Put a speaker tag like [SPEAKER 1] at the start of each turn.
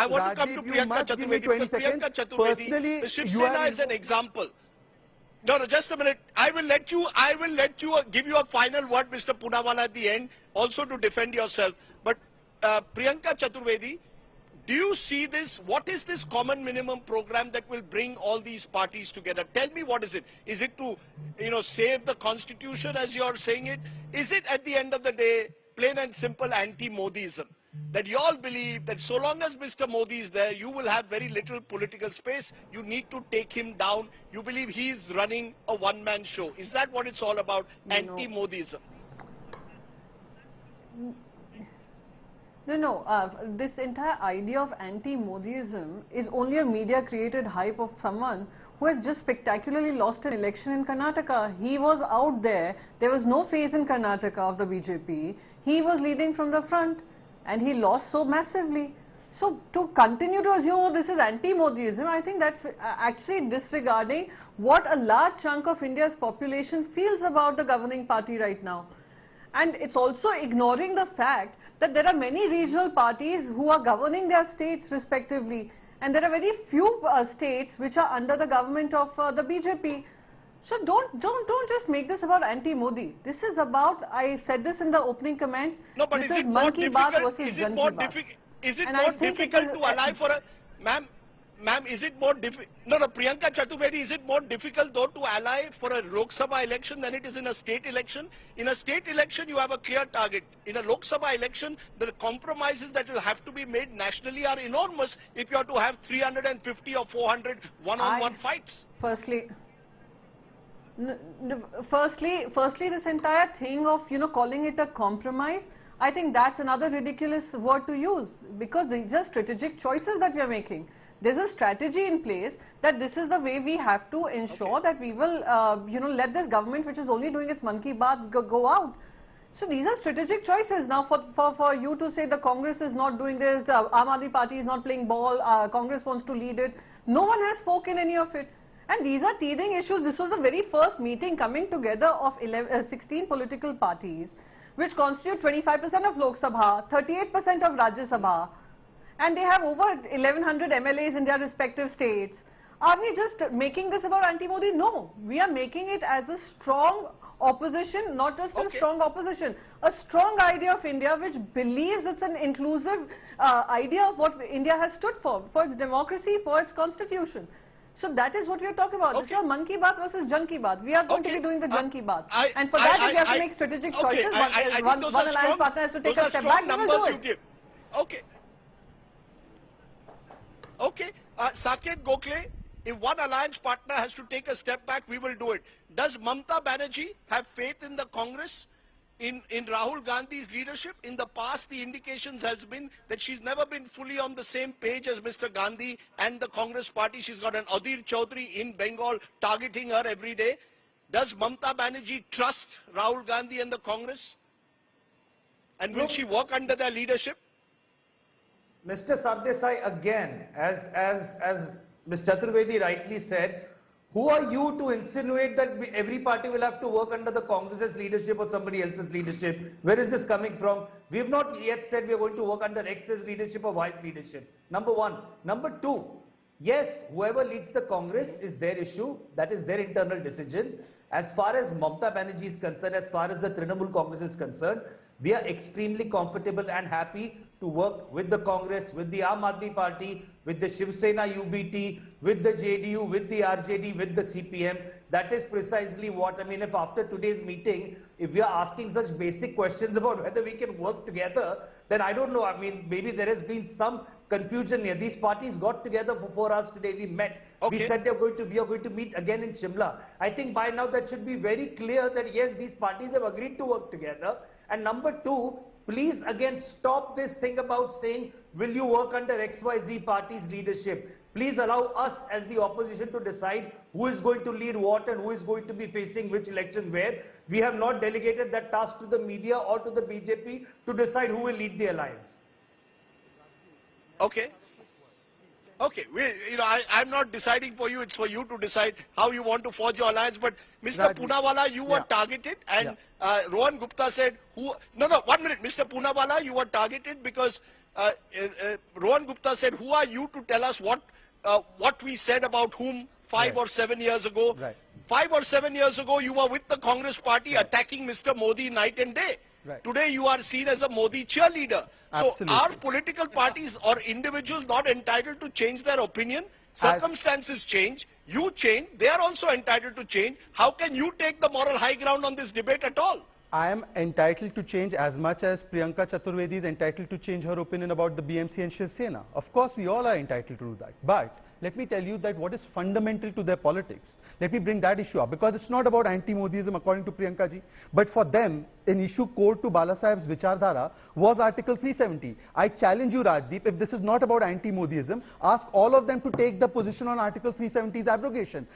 [SPEAKER 1] I want to come to
[SPEAKER 2] Rajiv,
[SPEAKER 1] Priyanka Chaturvedi, because Priyanka Chaturvedi, the Shiv Sena is an example. No, just a minute. I will let you give you a final word, Mr. Poonawala, at the end, also to defend yourself. But Priyanka Chaturvedi, do you see this? What is this common minimum program that will bring all these parties together? Tell me, what is it? Is it to, save the constitution as you are saying it? Is it at the end of the day, plain and simple anti-Modism? That you all believe that so long as Mr. Modi is there, you will have very little political space. You need to take him down. You believe he is running a one-man show. Is that what it's all about? Anti-Modism?
[SPEAKER 3] No. This entire idea of anti-Modism is only a media-created hype of someone who has just spectacularly lost an election in Karnataka. He was out there. There was no face in Karnataka of the BJP. He was leading from the front. And he lost so massively. So to continue to assume, oh, this is anti-Modism, I think that's actually disregarding what a large chunk of India's population feels about the governing party right now. And it's also ignoring the fact that there are many regional parties who are governing their states respectively. And there are very few states which are under the government of the BJP. So don't just make this about anti-Modi. This is about, I said this in the opening comments.
[SPEAKER 1] No, but is it more difficult? Is it more difficult to ally for a ma'am? Is it more difficult? No, Priyanka Chaturvedi, is it more difficult though to ally for a Lok Sabha election than it is in a state election? In a state election, you have a clear target. In a Lok Sabha election, the compromises that will have to be made nationally are enormous if you have to have 350 or 400 one-on-one fights.
[SPEAKER 3] Firstly, this entire thing of, calling it a compromise, I think that's another ridiculous word to use, because these are strategic choices that we are making. There's a strategy in place that this is the way we have to ensure that we will, let this government, which is only doing its Man Ki Baat, go out. So these are strategic choices. Now for you to say the Congress is not doing this, Aam Aadmi Party is not playing ball, Congress wants to lead it, no one has spoken any of it. And these are teething issues. This was the very first meeting coming together of 16 political parties, which constitute 25% of Lok Sabha, 38% of Rajya Sabha, and they have over 1100 MLAs in their respective states. Are we just making this about anti-Modi? No, we are making it as a strong opposition, not just a strong opposition, a strong idea of India which believes it's an inclusive idea of what India has stood for its democracy, for its constitution. So that is what we are talking about. This is a Man Ki Baat versus Jan Ki Baat. We are going to be doing the Jan Ki Baat. And for that we have to make strategic choices. One alliance partner has to take a step back. We will do it.
[SPEAKER 1] Okay. Saket, Gokhale, if one alliance partner has to take a step back, we will do it. Does Mamata Banerjee have faith in the Congress? In Rahul Gandhi's leadership? In the past, the indications has been that she's never been fully on the same page as Mr. Gandhi and the Congress party. She's got an Adir Chaudhary in Bengal targeting her every day. Does Mamata Banerjee trust Rahul Gandhi and the Congress? And will she work under their leadership?
[SPEAKER 2] Mr. Sardesai, again, as Ms. Chaturvedi rightly said, who are you to insinuate that every party will have to work under the Congress's leadership or somebody else's leadership? Where is this coming from? We have not yet said we are going to work under X's leadership or Y's leadership. Number one. Number two, yes, whoever leads the Congress is their issue. That is their internal decision. As far as Mamata Banerjee is concerned, as far as the Trinamool Congress is concerned, we are extremely comfortable and happy to work with the Congress, with the Aam Aadmi Party, with the Shiv Sena UBT, with the JDU, with the RJD, with the CPM. That is precisely what, I mean, if after today's meeting, if we are asking such basic questions about whether we can work together, then I don't know, I mean, maybe there has been some confusion here. These parties got together before us today, we met. We said we are going to meet again in Shimla. I think by now that should be very clear that yes, these parties have agreed to work together. And number two, please again stop this thing about saying, will you work under XYZ party's leadership? Please allow us as the opposition to decide who is going to lead what and who is going to be facing which election where. We have not delegated that task to the media or to the BJP to decide who will lead the alliance.
[SPEAKER 1] Okay. I'm not deciding for you. It's for you to decide how you want to forge your alliance. But Mr. Poonawala, you were targeted, and Rohan Gupta said, 1 minute, Mr. Poonawala, you were targeted because Rohan Gupta said, who are you to tell us what we said about whom 5 or 7 years ago?
[SPEAKER 4] Right.
[SPEAKER 1] 5 or 7 years ago, you were with the Congress party attacking Mr. Modi night and day.
[SPEAKER 4] Right.
[SPEAKER 1] Today, you are seen as a Modi cheerleader.
[SPEAKER 4] Absolutely.
[SPEAKER 1] So, are political parties or individuals not entitled to change their opinion? Circumstances change, you change, they are also entitled to change. How can you take the moral high ground on this debate at all?
[SPEAKER 4] I am entitled to change as much as Priyanka Chaturvedi is entitled to change her opinion about the BMC and Shiv Sena. Of course, we all are entitled to do that. But let me tell you that what is fundamental to their politics. Let me bring that issue up, because it's not about anti-Modism according to Priyanka ji, but for them, an issue core to Bala Saheb's Vichardhara was Article 370. I challenge you, Rajdeep, if this is not about anti-Modism, ask all of them to take the position on Article 370's abrogation.